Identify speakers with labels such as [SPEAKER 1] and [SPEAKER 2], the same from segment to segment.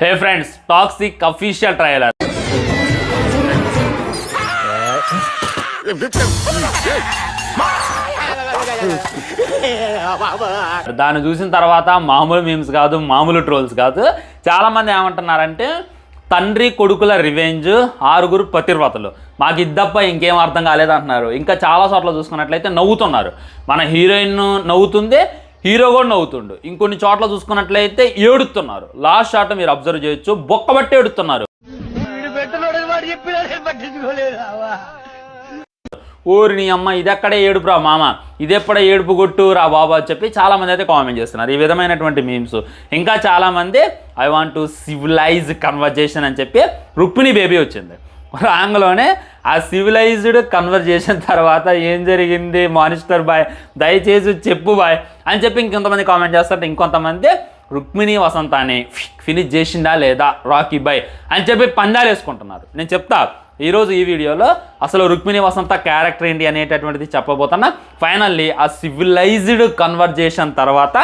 [SPEAKER 1] హే friends, toxic official trailer. దాన్ని చూసిన తర్వాత మామూలు మీమ్స్ కాదు, మామూలు ట్రోల్స్ కాదు. చాలామంది ఏమంటున్నారంటే తండ్రి కొడుకుల రివెంజ్, 6 పతివ్రతలు, మాకు ఇద్దప్ప ఇంకేం అర్థం కాలేదంటున్నారు. ఇంకా చాలా చోట్ల చూసుకున్నట్లయితే నవ్వుతున్నారు. మన హీరోయిన్ నవ్వుతుంది, హీరో కూడా నవ్వుతుండు. ఇంకొన్ని చోట్ల చూసుకున్నట్లయితే ఏడుతున్నారు. లాస్ట్ షాట్ మీరు అబ్జర్వ్ చేయొచ్చు, బొక్కబట్టి ఏడుతున్నారు. ఊరిని అమ్మ ఇదెక్కడే ఏడుపురా మామ, ఇదెప్పుడే ఏడుపు కొట్టు రా బాబా అని చెప్పి చాలామంది అయితే కామెంట్ చేస్తున్నారు. ఈ విధమైనటువంటి మీమ్స్. ఇంకా చాలామంది I want to civilise conversation అని చెప్పి రుక్మిణి బేబీ వచ్చింది. రాంగ్లోనే ఆ సివిలైజ్డ్ కన్వర్జేషన్ తర్వాత ఏం జరిగింది మానిస్టర్ బాయ్, దయచేసి చెప్పు బాయ్ అని చెప్పి ఇంకొంతమంది కామెంట్ చేస్తుంటే, ఇంకొంతమంది రుక్మిణి వసంతాన్ని ఫినిష్ చేసిందా లేదా రాకీ బాయ్ అని చెప్పి పందాలు వేసుకుంటున్నారు. నేను చెప్తా ఈరోజు ఈ వీడియోలో అసలు రుక్మిణి వసంత క్యారెక్టర్ ఏంటి అనేటటువంటిది చెప్పబోతున్నా. ఫైనల్లీ ఆ సివిలైజ్డ్ కన్వర్జేషన్ తర్వాత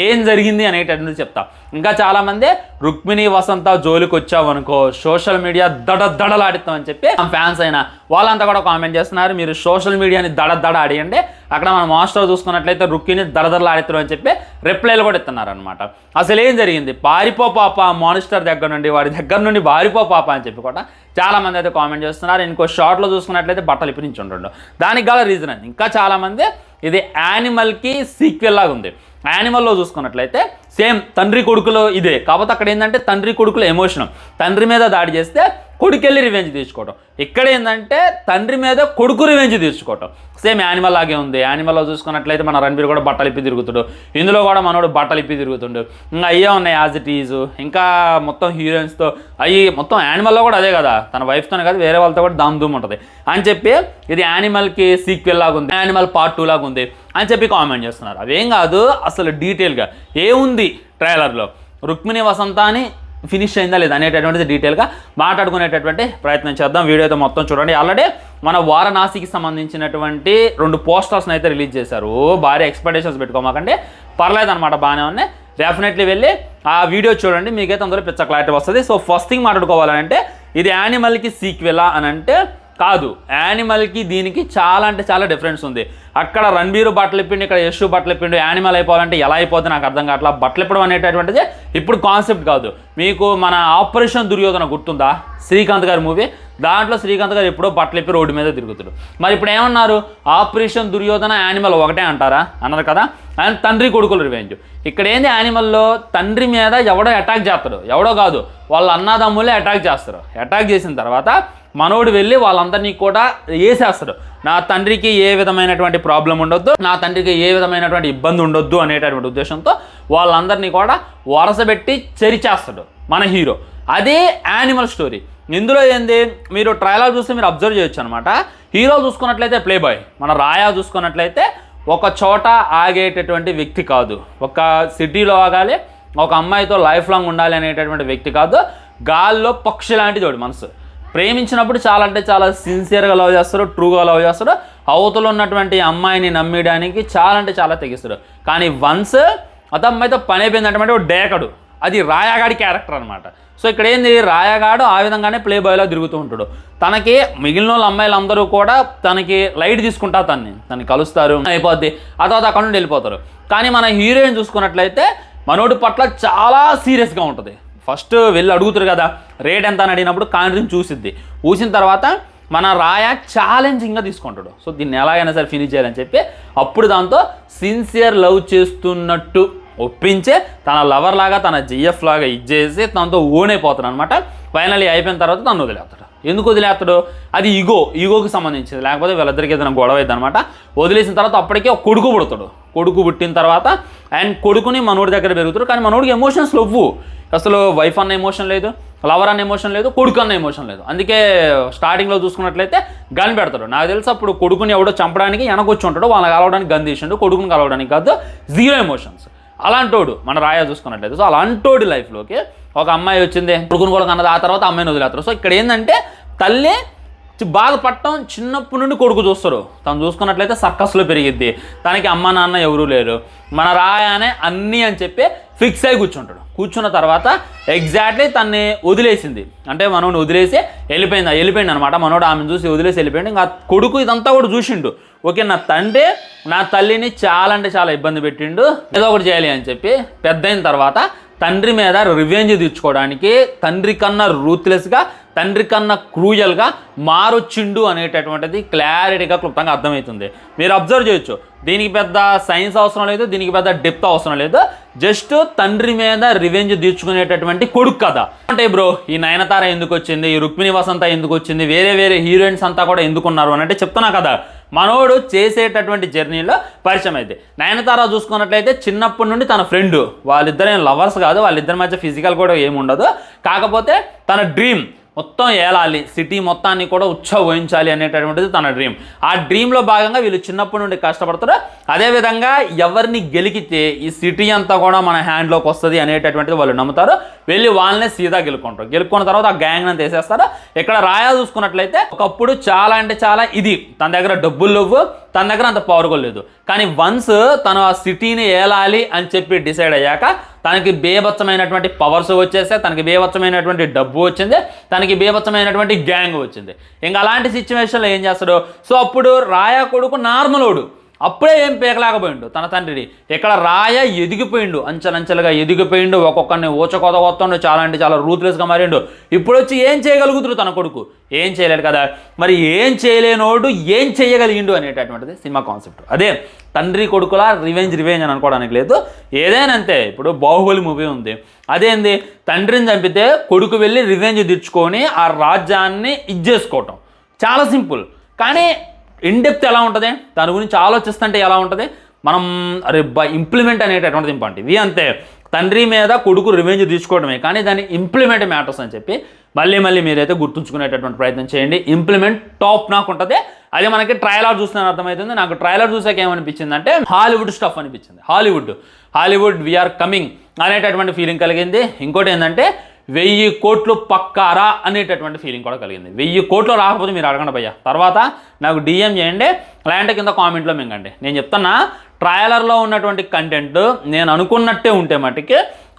[SPEAKER 1] ఏం జరిగింది అనేటటువంటిది చెప్తా. ఇంకా చాలామంది రుక్మిణి వసంత జోలికి వచ్చావనుకో సోషల్ మీడియా దడలాడిస్తామని చెప్పి ఫ్యాన్స్ అయినా వాళ్ళంతా కూడా కామెంట్ చేస్తున్నారు. మీరు సోషల్ మీడియాని దడ ఆడియండి, అక్కడ మన మాస్టర్ చూసుకున్నట్లయితే రుక్మిణి దడలాడిస్తారు అని చెప్పి రిప్లైలు కూడా ఇస్తున్నారు అనమాట. అసలు ఏం జరిగింది, పారిపో పాప మానిస్టర్ దగ్గర నుండి, వాడి దగ్గర నుండి పారిపో పాప అని చెప్పి కూడా చాలామంది అయితే కామెంట్ చేస్తున్నారు. ఇంకో షార్ట్లో చూసుకున్నట్లయితే బట్టలు ఇప్పించి ఉంటుండో, దానికి గల రీజన్ అని. ఇంకా చాలామంది ఇది యానిమల్కి సీక్వెల్ లాగా ఉంది. యానిమల్లో చూసుకున్నట్లయితే సేమ్ తండ్రి కొడుకులో ఇదే, కాకపోతే అక్కడ ఏంటంటే తండ్రి కొడుకుల ఎమోషన్, తండ్రి మీద దాడి చేస్తే కొడుకెళ్ళి రివెంజ్ తీసుకోవటం. ఇక్కడ ఏంటంటే తండ్రి మీద కొడుకు రివెంజ్ తీసుకోవటం. సేమ్ యానిమల్ లాగే ఉంది. యానిమల్లో చూసుకున్నట్లయితే మన రణబీర్ కూడా బట్టలు ఇప్పి తిరుగుతాడు, ఇందులో కూడా మనోడు బట్టలు ఇప్పి తిరుగుతుండు. ఇంకా అయ్యే ఉన్నాయి యాజ్ ఇట్ ఈజ్. ఇంకా మొత్తం హీరోయిన్స్తో అవి మొత్తం యానిమల్లో కూడా అదే కదా, తన వైఫ్తోనే కాదు వేరే వాళ్ళతో కూడా ధూమ్ ఉంటుంది అని చెప్పి ఇది యానిమల్కి సీక్వెల్ లాగా ఉంది, యానిమల్ పార్ట్ 2 లాగా ఉంది అని చెప్పి కామెంట్ చేస్తున్నారు. అవేం కాదు, అసలు డీటెయిల్గా ఏముంది ట్రైలర్లో, రుక్మిణి వసంతాన్ని ఫినిష్ అయిందా లేదా అనేటటువంటిది డీటెయిల్గా మాట్లాడుకునేటటువంటి ప్రయత్నం చేద్దాం. వీడియో అయితే మొత్తం చూడండి. ఆల్రెడీ మన వారణాసికి సంబంధించినటువంటి 2 పోస్టర్స్ని అయితే రిలీజ్ చేశారు. భారీ ఎక్స్పెక్టేషన్స్ పెట్టుకోమాకండి, పర్లేదు అనమాట, బాగానే ఉన్నాయి. డెఫినెట్లీ వెళ్ళి ఆ వీడియో చూడండి, మీకైతే అందులో పిచ్చ క్లారిటీ వస్తుంది. సో ఫస్ట్ థింగ్ మాట్లాడుకోవాలంటే ఇది యానిమల్కి సీక్వెలా అని అంటే కాదు, యానిమల్కి దీనికి చాలా అంటే చాలా డిఫరెన్స్ ఉంది. అక్కడ రణబీర్ బట్టలు ఇప్పిండి, ఇక్కడ యశ్ బట్టలు ఇప్పిండు. యానిమల్ అయిపోవాలంటే ఎలా అయిపోతుంది నాకు అర్థం కావట్లా. బట్టలు ఇప్పడం అనేటటువంటిది ఇప్పుడు కాన్సెప్ట్ కాదు. మీకు మన ఆపరేషన్ దుర్యోధన గుర్తుందా, శ్రీకాంత్ గారి మూవీ, దాంట్లో శ్రీకాంత్ గారు ఎప్పుడో బట్టలు ఇప్పి రోడ్డు మీద తిరుగుతాడు. మరి ఇప్పుడు ఏమన్నారు, ఆపరేషన్ దుర్యోధన యానిమల్ ఒకటే అంటారా అన్నారు కదా. అండ్ తండ్రి కొడుకులు రివెంజ్. ఇక్కడ ఏంది, యానిమల్లో తండ్రి మీద ఎవడో అటాక్ చేస్తాడు, ఎవడో కాదు వాళ్ళ అన్నదమ్ములే అటాక్ చేస్తారు. అటాక్ చేసిన తర్వాత మనోడు వెళ్ళి వాళ్ళందరినీ కూడా వేసేస్తాడు. నా తండ్రికి ఏ విధమైనటువంటి ప్రాబ్లం ఉండొద్దు, నా తండ్రికి ఏ విధమైనటువంటి ఇబ్బంది ఉండొద్దు అనేటటువంటి ఉద్దేశంతో వాళ్ళందరినీ కూడా వరసబెట్టి చెరిచేస్తాడు మన హీరో. అదే యానిమల్ స్టోరీ. ఇందులో ఏంది, మీరు ట్రైలర్ చూస్తే మీరు అబ్జర్వ్ చేయొచ్చు అనమాట. హీరో చూసుకున్నట్లయితే ప్లే బాయ్, మన రాయా చూసుకున్నట్లయితే ఒక చోట ఆగేటటువంటి వ్యక్తి కాదు, ఒక సిటీలో ఆగాలి, ఒక అమ్మాయితో లైఫ్ లాంగ్ ఉండాలి అనేటటువంటి వ్యక్తి కాదు. గాల్లో పక్షి లాంటి తోడు మనసు. ప్రేమించినప్పుడు చాలా అంటే చాలా సిన్సియర్గా లవ్ చేస్తాడు, ట్రూగా లవ్ చేస్తాడు. అవతల ఉన్నటువంటి అమ్మాయిని నమ్మడానికి చాలా అంటే చాలా తెగిస్తాడు. కానీ వన్స్ అమ్మాయితో పని అయిపోయిందంటే ఒక డేకడు, అది రాయాగాడి క్యారెక్టర్ అనమాట. సో ఇక్కడ ఏంది, రాయాగాడు ఆ విధంగానే ప్లే బాయ్లో తిరుగుతూ ఉంటాడు. తనకి మిగిలిన వాళ్ళ అమ్మాయిలందరూ కూడా తనకి లైట్ తీసుకుంటా తనని కలుస్తారు, అయిపోద్ది, ఆ తర్వాత అక్కడ నుండి వెళ్ళిపోతారు. కానీ మన హీరోయిన్ చూసుకున్నట్లయితే మనోడి పట్ల చాలా సీరియస్గా ఉంటుంది. ఫస్ట్ వెళ్ళి అడుగుతారు కదా రేట్ ఎంత అని అడిగినప్పుడు కాండ్రింగ్ చూసిన తర్వాత మన రాయా ఛాలెంజింగ్గా తీసుకుంటాడు. సో దీన్ని ఎలాగైనా సరే ఫినిష్ చేయాలని చెప్పి అప్పుడు దాంతో సిన్సియర్ లవ్ చేస్తున్నట్టు ఒప్పించే తన లవర్ లాగా, తన జిఎఫ్ లాగా ఇచ్చేసి తనతో ఓన్ అయిపోతాడు అనమాట. ఫైనల్లీ అయిపోయిన తర్వాత తను వదిలేస్తాడు. ఎందుకు వదిలేస్తాడు, అది ఈగోకి సంబంధించింది, లేకపోతే వీళ్ళిద్దరికి ఏదైనా గొడవ అయింది అనమాట. వదిలేసిన తర్వాత అప్పటికే ఒక కొడుకు పుడతాడు. కొడుకు పుట్టిన తర్వాత అండ్ కొడుకుని మనోడి దగ్గర పెరుగుతాడు. కానీ మనోడికి ఎమోషన్స్ లేవు. అసలు వైఫ్ అన్న ఎమోషన్ లేదు, లవర్ అన్న ఎమోషన్ లేదు, కొడుకు అన్న ఎమోషన్ లేదు. అందుకే స్టార్టింగ్లో చూసుకున్నట్లయితే గన్ పెడతాడు. నాకు తెలిసి అప్పుడు కొడుకుని ఎవడో చంపడానికి వెనకొచ్చి ఉంటాడు, వాళ్ళని కలవడానికి గన్ తీసిండు, కొడుకుని కలవడానికి కాదు, 0 ఎమోషన్స్. అలాంటోడు మన రాయా చూసుకున్నట్లయితే. సో అలాంటోడి లైఫ్లోకి ఒక అమ్మాయి వచ్చింది, కొడుకుని కూడా కన్నది, ఆ తర్వాత అమ్మాయిని వదిలేస్తారు. సో ఇక్కడ ఏంటంటే తల్లి బాధపడటం చిన్నప్పటి నుండి కొడుకు చూస్తారు. తను చూసుకున్నట్లయితే సర్కస్లో పెరిగిద్ది, తనకి అమ్మ నాన్న ఎవరూ లేరు, మన రాయానే అన్నీ అని చెప్పి ఫిక్స్ అయి కూర్చుంటాడు. కూర్చున్న తర్వాత ఎగ్జాక్ట్లీ తన్ని వదిలేసింది, అంటే మనోడిని వదిలేసి వెళ్ళిపోయింది అనమాట. మనోడు ఆమెను చూసి వదిలేసి వెళ్ళిపోయింది. ఇంకా కొడుకు ఇదంతా కూడా చూసిండు, ఓకే నా తండ్రి నా తల్లిని చాలా అంటే చాలా ఇబ్బంది పెట్టిండు, ఏదో ఒకటి చేయాలి అని చెప్పి పెద్ద అయిన తర్వాత తండ్రి మీద రివెంజ్ తీర్చుకోవడానికి తండ్రి కన్నా రూత్లెస్గా, తండ్రి కన్నా క్రూయల్గా మారొచ్చిండు అనేటటువంటిది క్లారిటీగా క్లుప్తంగా అర్థమవుతుంది. మీరు అబ్జర్వ్ చేయొచ్చు, దీనికి పెద్ద సైన్స్ అవసరం లేదు, దీనికి పెద్ద డెప్త్ అవసరం లేదు, జస్ట్ తండ్రి మీద రివెంజ్ తీర్చుకునేటటువంటి కొడుకు కథ. అంటే బ్రో ఈ నయనతార ఎందుకు వచ్చింది, ఈ రుక్మిణి వసంత ఎందుకు వచ్చింది, వేరే హీరోయిన్స్ అంతా కూడా ఎందుకున్నారు అని అంటే చెప్తున్నా కదా, మనోడు చేసేటటువంటి జర్నీలో పరిచయం అయితే. నయనతార చూసుకున్నట్లయితే చిన్నప్పటి నుండి తన ఫ్రెండ్, వాళ్ళిద్దరేం లవర్స్ కాదు, వాళ్ళిద్దరి మధ్య ఫిజికల్ కూడా ఏముండదు, కాకపోతే తన డ్రీమ్ మొత్తం ఏలాలి, సిటీ మొత్తాన్ని కూడా ఉచ్చబోయించాలి అనేటటువంటిది తన డ్రీమ్. ఆ డ్రీమ్లో భాగంగా వీళ్ళు చిన్నప్పటి నుండి కష్టపడతారు. అదేవిధంగా ఎవరిని గెలికితే ఈ సిటీ అంతా కూడా మన హ్యాండ్లోకి వస్తుంది అనేటటువంటిది వాళ్ళు నమ్ముతారు. వెళ్ళి వాళ్ళనే సీదా గెలుక్కున్న తర్వాత ఆ గ్యాంగ్ అంతా వేసేస్తారు. ఇక్కడ రాయా చూసుకున్నట్లయితే ఒకప్పుడు చాలా అంటే చాలా ఇది, తన దగ్గర డబ్బులు లేవు, తన దగ్గర అంత పవర్ కూడా లేదు. కానీ వన్స్ తను ఆ సిటీని ఏలాలి అని చెప్పి డిసైడ్ అయ్యాక తనకి బేభత్సమైనటువంటి పవర్స్ వచ్చేసాయి, తనకి బేభత్సమైనటువంటి డబ్బు వచ్చింది, తనకి బేభత్సమైనటువంటి గ్యాంగ్ వచ్చింది. ఇంకా అలాంటి సిచ్యువేషన్లో ఏం చేస్తాడు, సో అప్పుడు రాయా కొడుకు నార్మలోడు, అప్పుడే ఏం పేకలేకపోయిండు తన తండ్రిని. ఇక్కడ రాయ ఎదిగిపోయిండు, అంచెలంచెలుగా ఎదిగిపోయిండు, ఒక్కొక్కరిని ఊచకోత కొత్తండు, చాలా అంటే చాలా రూత్లెస్గా మారిండు. ఇప్పుడు వచ్చి ఏం చేయగలుగుతాడు తన కొడుకు, ఏం చేయలేడు కదా. మరి ఏం చేయలేనోడు ఏం చేయగలిగిండు అనేటటువంటిది సినిమా కాన్సెప్ట్. అదే తండ్రి కొడుకులా రివెంజ్ అని అనుకోవడానికి లేదు, ఏదైనా అంతే. ఇప్పుడు బాహుబలి మూవీ ఉంది, అదేంది, తండ్రిని చంపితే కొడుకు వెళ్ళి రివెంజ్ తెచ్చుకొని ఆ రాజ్యాన్ని ఇచ్చేసుకోవటం చాలా సింపుల్. కానీ ఇన్డెప్త్ ఎలా ఉంటుంది, దాని గురించి ఆలోచిస్తుంటే ఎలా ఉంటుంది, మనం ఇంప్లిమెంట్ అనేటటువంటిది ఇంపార్టెంట్. ఇవి అంతే, తండ్రి మీద కొడుకు రివెంజ్ తీసుకోవడమే, కానీ దాని ఇంప్లిమెంట్ మ్యాటర్స్ అని చెప్పి మళ్ళీ మీరైతే గుర్తుంచుకునేటటువంటి ప్రయత్నం చేయండి. ఇంప్లిమెంట్ టాప్ నాకు ఉంటుంది. అదే మనకి ట్రైలర్ చూస్తున్నాను అర్థమవుతుంది. నాకు ట్రైలర్ చూసాక ఏమనిపించింది అంటే హాలీవుడ్ స్టఫ్ అనిపించింది. హాలీవుడ్ వీఆర్ కమింగ్ అనేటటువంటి ఫీలింగ్ కలిగింది. ఇంకోటి ఏంటంటే 1000 కోట్లు పక్కారా అనేటటువంటి ఫీలింగ్ కూడా కలిగింది. 1000 కోట్లు రాకపోతే మీరు అడగండి భయ్య, తర్వాత నాకు డిఎం చేయండి, లేదంటే కింద కామెంట్లో మింగండి. నేను చెప్తున్నా, ట్రయలర్లో ఉన్నటువంటి కంటెంట్ నేను అనుకున్నట్టే ఉంటే మట్టుకి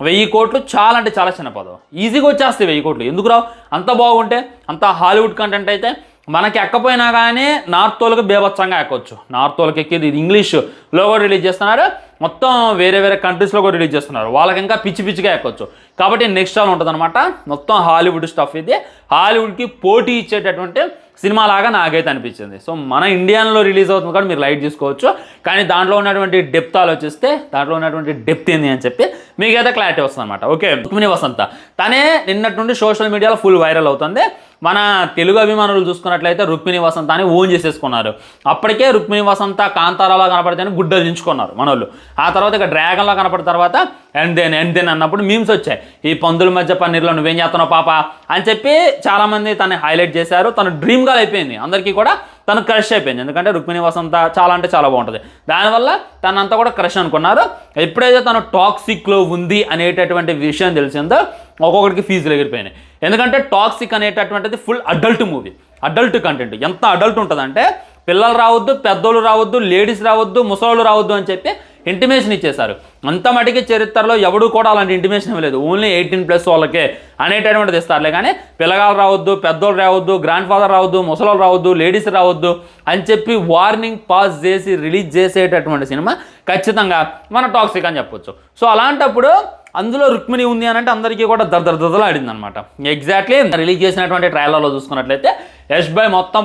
[SPEAKER 1] 1000 కోట్లు చాలా అంటే చాలా చిన్న పదం, ఈజీగా వచ్చేస్తాయి 1000 కోట్లు. ఎందుకు రావు, అంత బాగుంటే, అంత హాలీవుడ్ కంటెంట్ అయితే మనకి ఎక్కపోయినా కానీ నార్త్ వాళ్ళకి బేభత్సంగా ఎక్కొచ్చు. నార్త్ వాళ్ళకి ఎక్కేది ఇది ఇంగ్లీష్లో కూడా రిలీజ్ చేస్తున్నారు, మొత్తం వేరే కంట్రీస్లో కూడా రిలీజ్ చేస్తున్నారు, వాళ్ళకి ఇంకా పిచ్చిగా ఎక్కొచ్చు. కాబట్టి నెక్స్ట్ ఆల్ ఉంటుంది అనమాట. మొత్తం హాలీవుడ్ స్టఫ్ ఇది, హాలీవుడ్కి పోటీ ఇచ్చేటటువంటి సినిమా లాగా నాకైతే అనిపించింది. సో మన ఇండియాలో రిలీజ్ అవుతుంది కాబట్టి మీరు లైట్ తీసుకోవచ్చు, కానీ దాంట్లో ఉన్నటువంటి డెప్త్ ఆలోచిస్తే దాంట్లో ఉన్నటువంటి డెప్త్ ఏంది అని చెప్పి మీకైతే క్లారిటీ వస్తుంది అనమాట. ఓకే, రుక్మిణి వసంత తనే నిన్నటి నుండి సోషల్ మీడియాలో ఫుల్ వైరల్ అవుతుంది. మన తెలుగు అభిమానులు చూసుకున్నట్లయితే రుక్మిణి వసంత అని ఓన్ చేసేసుకున్నారు. అప్పటికే రుక్మిణి వసంత కాంతారాలో కనపడితేనే గుడ్డలు దించుకున్నారు మనోళ్ళు. ఆ తర్వాత ఇక డ్రాగన్లో కనపడిన తర్వాత అండ్ దెన్ అన్నప్పుడు మీమ్స్ వచ్చాయి, ఈ పందుల మధ్య పన్నీర్లో నువ్వేం చేస్తున్నావు పాప అని చెప్పి చాలామంది తను హైలైట్ చేశారు. తను డ్రీమ్ గర్ల్ అయిపోయింది, అందరికీ కూడా తను క్రష్ అయిపోయింది. ఎందుకంటే రుక్మిణి వసంత చాలా అంటే చాలా బాగుంటుంది, దానివల్ల తనంతా కూడా క్రష్ అనుకున్నారు. ఎప్పుడైతే తను టాక్సిక్లో ఉంది అనేటటువంటి విషయం తెలిసిందో ఒక్కొక్కడికి ఫీజులు ఎగిరిపోయినాయి. ఎందుకంటే టాక్సిక్ అనేటటువంటిది full adult movie, adult content. ఎంత అడల్ట్ ఉంటుందంటే పిల్లలు రావద్దు, పెద్దోళ్ళు రావద్దు, లేడీస్ రావద్దు, ముసలోళ్ళు రావద్దు అని చెప్పి ఇంటిమేషన్ ఇచ్చేశారు. అంత మటుకి చరిత్రలో ఎవడు కూడా అలాంటి ఇంటిమేషన్ ఇవ్వలేదు, ఓన్లీ 18+ వాళ్ళకే అనేటటువంటిది ఇస్తారులే. కానీ పిల్లగాళ్ళు రావద్దు, పెద్దోళ్ళు రావద్దు, గ్రాండ్ ఫాదర్ రావద్దు, ముసలోళ్ళు రావద్దు, లేడీస్ రావద్దు అని చెప్పి వార్నింగ్ పాస్ చేసి రిలీజ్ చేసేటటువంటి సినిమా ఖచ్చితంగా మన టాక్సిక్ అని చెప్పొచ్చు. సో అలాంటప్పుడు అందులో రుక్మిణి ఉంది అని అంటే అందరికీ కూడా దద్దలాడింది అనమాట. ఎగ్జాక్ట్లీ రిలీజ్ చేసినటువంటి ట్రైలర్లో చూసుకున్నట్లయితే యష్ భాయ్ మొత్తం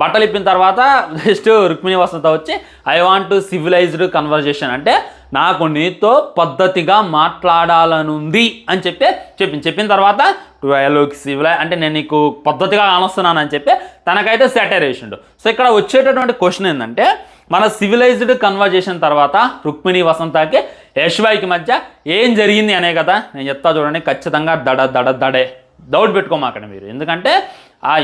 [SPEAKER 1] బట్టలు ఇప్పిన తర్వాత జస్ట్ రుక్మిణి వసంత వచ్చి I want to civilized conversation, అంటే నాకు నీతో పద్ధతిగా మాట్లాడాలనుంది అని చెప్పిన తర్వాత అంటే నేను నీకు పద్ధతిగా కానొస్తున్నాను అని చెప్పి తనకైతే సెటైర్ వేసిండు. సో ఇక్కడ వచ్చేటటువంటి క్వశ్చన్ ఏంటంటే, మన సివిలైజ్డ్ కన్వర్జేషన్ తర్వాత రుక్మిణి వసంతకి యష్ భాయ్కి మధ్య ఏం జరిగింది అనే కదా నేను చెప్తా చూడండి. ఖచ్చితంగా దడే డౌట్ పెట్టుకోమాకండి మీరు. ఎందుకంటే ఆ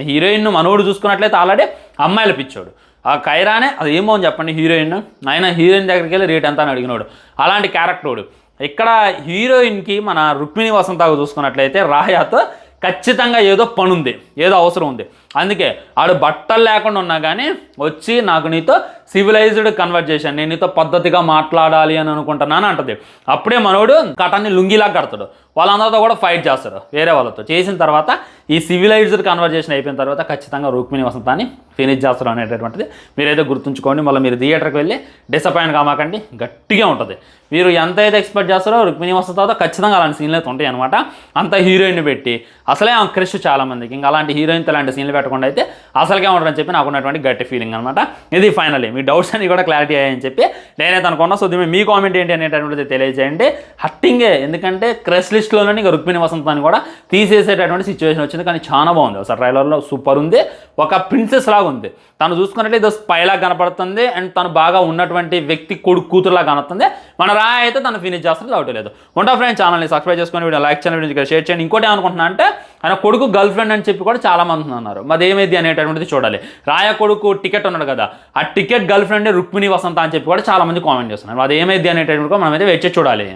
[SPEAKER 1] హీరోయిన్ మనోడు చూసుకున్నట్లయితే ఆల్రెడీ అమ్మాయిలు పిచ్చోడు, ఆ కైరానే అది ఏమో అని చెప్పండి హీరోయిన్, ఆయన హీరోయిన్ దగ్గరికి వెళ్ళి రేట్ ఎంత అని అడిగినోడు, అలాంటి క్యారెక్టరోడు. ఇక్కడ హీరోయిన్కి మన రుక్మిణి వసంతకు చూసుకున్నట్లయితే రాయాతో ఖచ్చితంగా ఏదో పని ఉంది, ఏదో అవసరం ఉంది. అందుకే ఆడు బట్టలు లేకుండా ఉన్నా కానీ వచ్చి నాకు నీతో సివిలైజ్డ్ కన్వర్జేషన్, నేను నీతో పద్ధతిగా మాట్లాడాలి అని అనుకుంటున్నాను అంటది. అప్పుడే మనోడు కటాన్ని లుంగిలాగా కడతాడు, వాళ్ళందరితో కూడా ఫైట్ చేస్తారు వేరే వాళ్ళతో. చేసిన తర్వాత ఈ సివిలైజ్డ్ కన్వర్జేషన్ అయిపోయిన తర్వాత ఖచ్చితంగా రుక్మిణి వసంతాన్ని ఫినిష్ చేస్తారు అనేటటువంటిది మీరైతే గుర్తుంచుకోండి. మళ్ళీ మీరు థియేటర్కి వెళ్ళి డిసప్పాయింట్ కామాకండి, గట్టిగా ఉంటుంది. మీరు ఎంత అయితే ఎక్స్పెక్ట్ చేస్తారో రుక్మిణి వసంతతో ఖచ్చితంగా అలాంటి సీన్లు అయితే ఉంటాయి అనమాట. అంత హీరోయిన్ పెట్టి అసలే ఆమె క్రష్ చాలా మందికి, ఇంకా అలాంటి హీరోయిన్తో అలాంటి సీన్లు పెట్టకుండా అయితే అసలుకే ఉంటారని చెప్పి నాకు ఉన్నటువంటి గట్టి ఫీలింగ్ అనమాట. ఇది ఫైనల్లీ మీ డౌట్స్ అన్ని కూడా క్లారిటీ అయ్యాయని చెప్పి నేనైతే అనుకున్నా. సో దీని మీ కామెంట్ ఏంటి అనేటటువంటిది తెలియజేయండి. హట్టింగే, ఎందుకంటే క్రష్ లిస్ట్లోనే ఇంకా రుక్మిణి వసంతాన్ని కూడా తీసేసేటటువంటి సిచ్యువేషన్ వచ్చింది. కానీ చాలా బాగుంది, అసలు ట్రైలర్లో సూపర్ ఉంది, ఒక ప్రిన్సెస్ లాగా ఉంది. తను చూసుకున్నట్లయితే ఇదో స్పైలా కనపడుతుంది అండ్ తను బాగా ఉన్నటువంటి వ్యక్తి కొడుకు కూతురులా కనపడుతుంది. మన రాయ అయితే తను ఫినిష్ చేస్తుంది, డౌట్ లేదు. ఉంటా ఫ్రెండ్స్, ఛానల్ని సబ్స్క్రైబ్ చేసుకొని వీడియో లైక్ చేయండి, వీడియో షేర్ చేయండి. ఇంకోటి ఏమనుకుంటున్నా అంటే ఆయన కొడుకు గర్ల్ ఫ్రెండ్ అని చెప్పి కూడా చాలా మంది అన్నారు. మరి ఏమైంది అనేటటువంటిది చూడాలి. రాయ కొడుకు టికెట్ ఉన్నాడు కదా, ఆ టికెట్ గర్ల్ ఫ్రెండ్ రుక్మిణి వసంత అని చెప్పి కూడా చాలా మంది కామెంట్ చేస్తున్నారు. అది ఏమైంది అనేటటువంటి కూడా మనమైతే వెయిట్ చేసి చూడాలి.